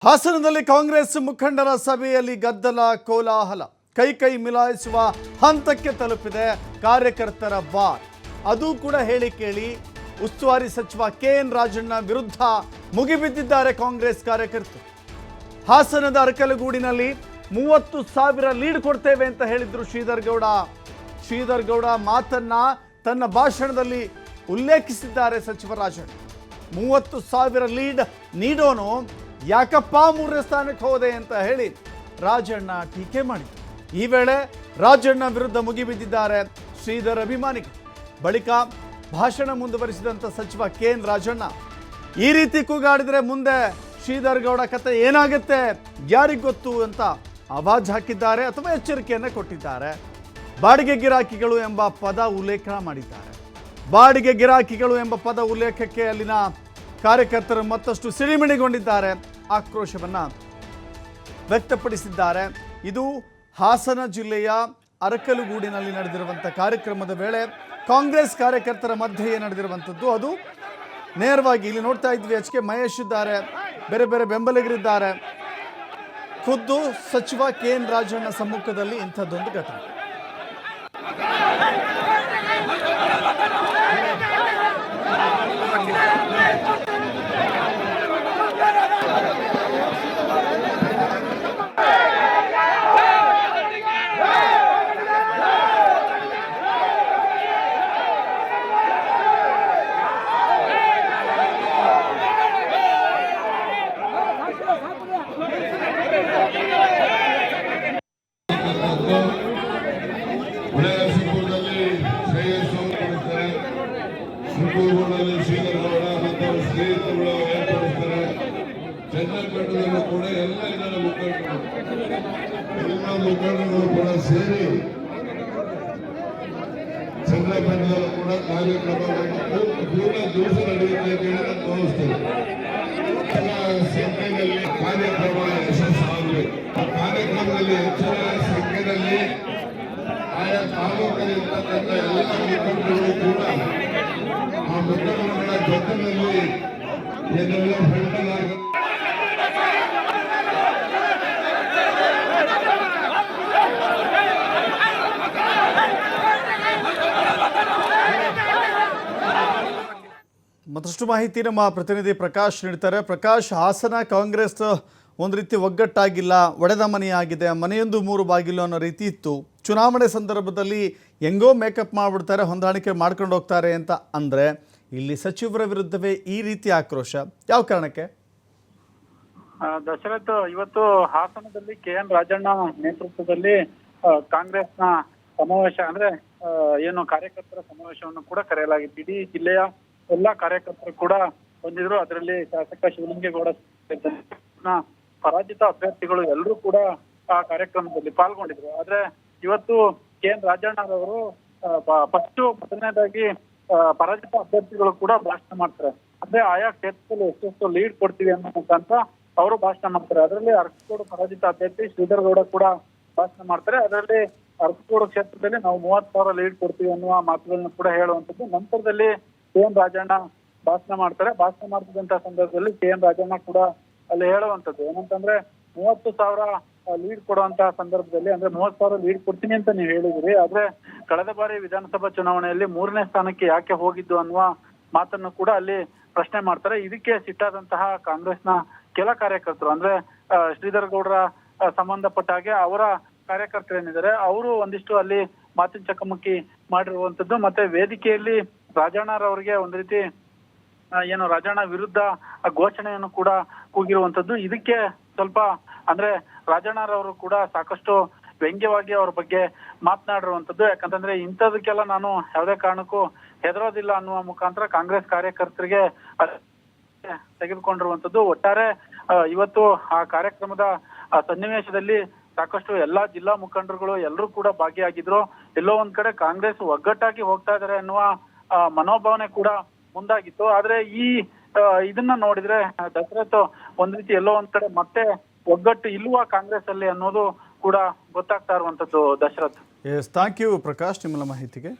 ಹಾಸನದಲ್ಲಿ ಕಾಂಗ್ರೆಸ್ ಮುಖಂಡರ ಸಭೆಯಲ್ಲಿ ಗದ್ದಲ ಕೋಲಾಹಲ ಕೈ ಮಿಲಾಯಿಸುವ ಹಂತಕ್ಕೆ ತಲುಪಿದೆ ಕಾರ್ಯಕರ್ತರ ಬಾರ್. ಅದು ಕೂಡ ಹೇಳಿ ಕೇಳಿ ಉಸ್ತುವಾರಿ ಸಚಿವ ಕೆಎನ್ ರಾಜಣ್ಣ ವಿರುದ್ಧ ಮುಗಿಬಿದ್ದಿದ್ದಾರೆ ಕಾಂಗ್ರೆಸ್ ಕಾರ್ಯಕರ್ತರು. ಹಾಸನದ ಅರಕಲಗೂಡಿನಲ್ಲಿ 30,000 ಲೀಡ್ ಕೊಡ್ತೇವೆ ಅಂತ ಹೇಳಿದ್ರು ಶ್ರೀಧರ್ ಗೌಡ ಮಾತನ್ನ ತನ್ನ ಭಾಷಣದಲ್ಲಿ ಉಲ್ಲೇಖಿಸಿದ್ದಾರೆ ಸಚಿವ ರಾಜಣ್ಣ. 30,000 ಲೀಡ್ ನೀಡೋನು ಯಾಕಪ್ಪ 3ನೇ ಸ್ಥಾನಕ್ಕೆ ಹೋದೆ ಅಂತ ಹೇಳಿ ರಾಜಣ್ಣ ಟೀಕೆ ಮಾಡಿದರು. ಈ ವೇಳೆ ರಾಜಣ್ಣ ವಿರುದ್ಧ ಮುಗಿಬಿದ್ದಿದ್ದಾರೆ ಶ್ರೀಧರ್ ಅಭಿಮಾನಿಗಳು. ಬಳಿಕ ಭಾಷಣ ಮುಂದುವರಿಸಿದಂಥ ಸಚಿವ ಕೆಎನ್ ರಾಜಣ್ಣ ಈ ರೀತಿ ಕೂಗಾಡಿದರೆ ಮುಂದೆ ಶ್ರೀಧರ್ ಗೌಡ ಕತೆ ಏನಾಗುತ್ತೆ ಯಾರಿಗೆ ಗೊತ್ತು ಅಂತ ಆವಾಜ್ ಹಾಕಿದ್ದಾರೆ ಅಥವಾ ಎಚ್ಚರಿಕೆಯನ್ನು ಕೊಟ್ಟಿದ್ದಾರೆ. ಬಾಡಿಗೆ ಗಿರಾಕಿಗಳು ಎಂಬ ಪದ ಉಲ್ಲೇಖ ಮಾಡಿದ್ದಾರೆ. ಬಾಡಿಗೆ ಗಿರಾಕಿಗಳು ಎಂಬ ಪದ ಉಲ್ಲೇಖಕ್ಕೆ ಅಲ್ಲಿನ ಕಾರ್ಯಕರ್ತರು ಮತ್ತಷ್ಟು ಸಿಡಿಮಿಡಿಗೊಂಡಿದ್ದಾರೆ, ಆಕ್ರೋಶವನ್ನು ವ್ಯಕ್ತಪಡಿಸಿದ್ದಾರೆ. ಇದು ಹಾಸನ ಜಿಲ್ಲೆಯ ಅರಕಲಗೂಡಿನಲ್ಲಿ ನಡೆದಿರುವಂಥ ಕಾರ್ಯಕ್ರಮದ ವೇಳೆ ಕಾಂಗ್ರೆಸ್ ಕಾರ್ಯಕರ್ತರ ಮಧ್ಯೆ ನಡೆದಿರುವಂಥದ್ದು. ಅದು ನೇರವಾಗಿ ಇಲ್ಲಿ ನೋಡ್ತಾ ಇದ್ವಿ, ಎಚ್ ಕೆ ಮಹೇಶ್ ಇದ್ದಾರೆ, ಬೇರೆ ಬೇರೆ ಬೆಂಬಲಿಗರಿದ್ದಾರೆ. ಖುದ್ದು ಸಚಿವ ಕೆಎನ್ ರಾಜಣ್ಣ ಸಮ್ಮುಖದಲ್ಲಿ ಇಂಥದ್ದೊಂದು ಘಟನೆ. ಶ್ರೀಧರ್ ಗೌಡ ಮತ್ತು ಸ್ನೇಹಿತರುಗಳು ಏರ್ಪಡಿಸ್ತಾರೆ. ಚನ್ನಪಟ್ಟಣದಲ್ಲೂ ಕೂಡ ಎಲ್ಲ ಇದರ ಮುಖಂಡರು ಕೂಡ ಸೇರಿ ಚನ್ನಪಟ್ಟಣದಲ್ಲೂ ಕೂಡ ಕಾರ್ಯಕ್ರಮವನ್ನು ಪೂರ್ಣ ದಿವಸ ನಡೆಯುತ್ತೆ ಅಂತ ಹೇಳಿ ನಾನು ತೋರಿಸ್ತೇನೆ. ಸಂಖ್ಯೆಯಲ್ಲಿ ಕಾರ್ಯಕ್ರಮ ಯಶಸ್ಸಾಗಬೇಕು. ಆ ಕಾರ್ಯಕ್ರಮದಲ್ಲಿ ಹೆಚ್ಚಿನ ಸಂಖ್ಯೆಯಲ್ಲಿ ಆಯಾ ತಾಲೂಕಲ್ಲಿರ್ತಕ್ಕಂಥ ಎಲ್ಲ ಮುಖಂಡರು ಕೂಡ ಆ ಮುಖಂಡರುಗಳ ಜೊತೆಯಲ್ಲಿ ಏನೆಲ್ಲ ಹೊರಟಲಾಗ ಮತ್ತಷ್ಟು ಮಾಹಿತಿ ನಮ್ಮ ಪ್ರತಿನಿಧಿ ಪ್ರಕಾಶ್ ನೀಡ್ತಾರೆ. ಪ್ರಕಾಶ್, ಹಾಸನ ಕಾಂಗ್ರೆಸ್ ಒಂದು ರೀತಿ ಒಗ್ಗಟ್ಟಾಗಿಲ್ಲ, ಒಡೆದ ಮನೆಯಾಗಿದೆ, ಮನೆಯೊಂದು 3 ಬಾಗಿಲು ಅನ್ನೋ ರೀತಿ ಇತ್ತು. ಚುನಾವಣೆ ಸಂದರ್ಭದಲ್ಲಿ ಹೆಂಗೋ ಮೇಕಪ್ ಮಾಡಿಬಿಡ್ತಾರೆ, ಹೊಂದಾಣಿಕೆ ಮಾಡ್ಕೊಂಡು ಹೋಗ್ತಾರೆ ಅಂತ ಅಂದರೆ ಇಲ್ಲಿ ಸಚಿವರ ವಿರುದ್ಧವೇ ಈ ರೀತಿ ಆಕ್ರೋಶ ಯಾವ ಕಾರಣಕ್ಕೆ? ದಶರಥ್, ಇವತ್ತು ಹಾಸನದಲ್ಲಿ ಕೆಎನ್ ರಾಜಣ್ಣ ನೇತೃತ್ವದಲ್ಲಿ ಕಾಂಗ್ರೆಸ್ನ ಸಮಾವೇಶ ಅಂದ್ರೆ ಏನು ಕಾರ್ಯಕರ್ತರ ಸಮಾವೇಶವನ್ನು ಕೂಡ ಕರೆಯಲಾಗಿತ್ತು. ಇಡೀ ಜಿಲ್ಲೆಯ ಎಲ್ಲಾ ಕಾರ್ಯಕರ್ತರು ಕೂಡ ಬಂದಿದ್ರು. ಅದರಲ್ಲಿ ಶಾಸಕ ಶಿವಲಿಂಗೇಗೌಡ ಪರಾಜಿತ ಅಭ್ಯರ್ಥಿಗಳು ಎಲ್ಲರೂ ಕೂಡ ಆ ಕಾರ್ಯಕ್ರಮದಲ್ಲಿ ಪಾಲ್ಗೊಂಡಿದ್ರು. ಆದ್ರೆ ಇವತ್ತು ಕೆಎನ್ ರಾಜಣ್ಣರವರು ಮೊದಲನೇದಾಗಿ ಪರಾಜಿತ ಅಭ್ಯರ್ಥಿಗಳು ಕೂಡ ಭಾಷಣ ಮಾಡ್ತಾರೆ. ಅಂದ್ರೆ ಆಯಾ ಕ್ಷೇತ್ರದಲ್ಲಿ ಎಷ್ಟೆಷ್ಟು ಲೀಡ್ ಕೊಡ್ತೀವಿ ಅನ್ನೋ ಮುಖಾಂತರ ಅವರು ಭಾಷಣ ಮಾಡ್ತಾರೆ. ಅದರಲ್ಲಿ ಅರಕಲಗೂಡು ಪರಾಜಿತ ಅಭ್ಯರ್ಥಿ ಶ್ರೀಧರ್ ಗೌಡ ಕೂಡ ಭಾಷಣ ಮಾಡ್ತಾರೆ. ಅದರಲ್ಲಿ ಅರಕಲಗೂಡು ಕ್ಷೇತ್ರದಲ್ಲಿ ನಾವು 30,000 ಲೀಡ್ ಕೊಡ್ತೀವಿ ಅನ್ನುವ ಮಾತುಗಳನ್ನು ಕೂಡ ಹೇಳುವಂಥದ್ದು. ನಂತರದಲ್ಲಿ ಕೆಎನ್ ರಾಜಣ್ಣ ಭಾಷಣ ಮಾಡ್ತಾರೆ. ಭಾಷಣ ಮಾಡ್ತಿದ್ದಂತ ಸಂದರ್ಭದಲ್ಲಿ ಕೆಎನ್ ರಾಜಣ್ಣ ಕೂಡ ಅಲ್ಲಿ ಹೇಳುವಂಥದ್ದು ಏನಂತಂದ್ರೆ 30,000 ಲೀಡ್ ಕೊಡುವಂತಹ ಸಂದರ್ಭದಲ್ಲಿ ಅಂದ್ರೆ 30,000 ಲೀಡ್ ಕೊಡ್ತೀನಿ ಅಂತ ನೀವು ಹೇಳಿದ್ರಿ, ಆದ್ರೆ ಕಳೆದ ಬಾರಿ ವಿಧಾನಸಭಾ ಚುನಾವಣೆಯಲ್ಲಿ 3ನೇ ಸ್ಥಾನಕ್ಕೆ ಯಾಕೆ ಹೋಗಿದ್ದು ಅನ್ನುವ ಮಾತನ್ನು ಕೂಡ ಅಲ್ಲಿ ಪ್ರಶ್ನೆ ಮಾಡ್ತಾರೆ. ಇದಕ್ಕೆ ಸಿಟ್ಟಾದಂತಹ ಕಾಂಗ್ರೆಸ್ನ ಕೆಲ ಕಾರ್ಯಕರ್ತರು ಅಂದ್ರೆ ಶ್ರೀಧರ್ ಗೌಡರ ಸಂಬಂಧಪಟ್ಟ ಹಾಗೆ ಅವರ ಕಾರ್ಯಕರ್ತರೇನಿದ್ದಾರೆ ಅವರು ಒಂದಿಷ್ಟು ಅಲ್ಲಿ ಮಾತಿನ ಚಕಮಕಿ ಮಾಡಿರುವಂತದ್ದು. ಮತ್ತೆ ವೇದಿಕೆಯಲ್ಲಿ ರಾಜಣ್ಣರವರಿಗೆ ಒಂದು ರೀತಿ ಏನು ರಾಜಣ್ಣ ವಿರುದ್ಧ ಘೋಷಣೆಯನ್ನು ಕೂಡ ಕೂಗಿರುವಂತದ್ದು. ಇದಕ್ಕೆ ಸ್ವಲ್ಪ ಅಂದ್ರೆ ರಾಜಣ್ಣರವರು ಕೂಡ ಸಾಕಷ್ಟು ವ್ಯಂಗ್ಯವಾಗಿ ಅವ್ರ ಬಗ್ಗೆ ಮಾತನಾಡಿರುವಂತದ್ದು. ಯಾಕಂತಂದ್ರೆ ಇಂಥದಕ್ಕೆಲ್ಲ ನಾನು ಯಾವುದೇ ಕಾರಣಕ್ಕೂ ಹೆದರೋದಿಲ್ಲ ಅನ್ನುವ ಮುಖಾಂತರ ಕಾಂಗ್ರೆಸ್ ಕಾರ್ಯಕರ್ತರಿಗೆ ತೆಗೆದುಕೊಂಡಿರುವಂತದ್ದು. ಒಟ್ಟಾರೆ ಇವತ್ತು ಆ ಕಾರ್ಯಕ್ರಮದ ಸನ್ನಿವೇಶದಲ್ಲಿ ಸಾಕಷ್ಟು ಎಲ್ಲಾ ಜಿಲ್ಲಾ ಮುಖಂಡರುಗಳು ಎಲ್ಲರೂ ಕೂಡ ಭಾಗಿಯಾಗಿದ್ರು. ಎಲ್ಲೋ ಒಂದ್ ಕಡೆ ಕಾಂಗ್ರೆಸ್ ಒಗ್ಗಟ್ಟಾಗಿ ಹೋಗ್ತಾ ಇದಾರೆ ಅನ್ನುವ ಮನೋಭಾವನೆ ಕೂಡ ಮುಂದಾಗಿತ್ತು. ಆದ್ರೆ ಇದನ್ನ ನೋಡಿದ್ರೆ ದಶರಥ್ ಒಂದ್ ರೀತಿ ಎಲ್ಲೋ ಒಂದ್ ಕಡೆ ಮತ್ತೆ ಒಗ್ಗಟ್ಟು ಇಲ್ವಾ ಕಾಂಗ್ರೆಸ್ ಅಲ್ಲಿ ಅನ್ನೋದು ಕೂಡ ಗೊತ್ತಾಗ್ತಾ ಇರುವಂತದ್ದು ದಶರಥ್. ಥ್ಯಾಂಕ್ ಯು ಪ್ರಕಾಶ್, ನಿಮ್ಮಲ್ಲ ಮಾಹಿತಿಗೆ.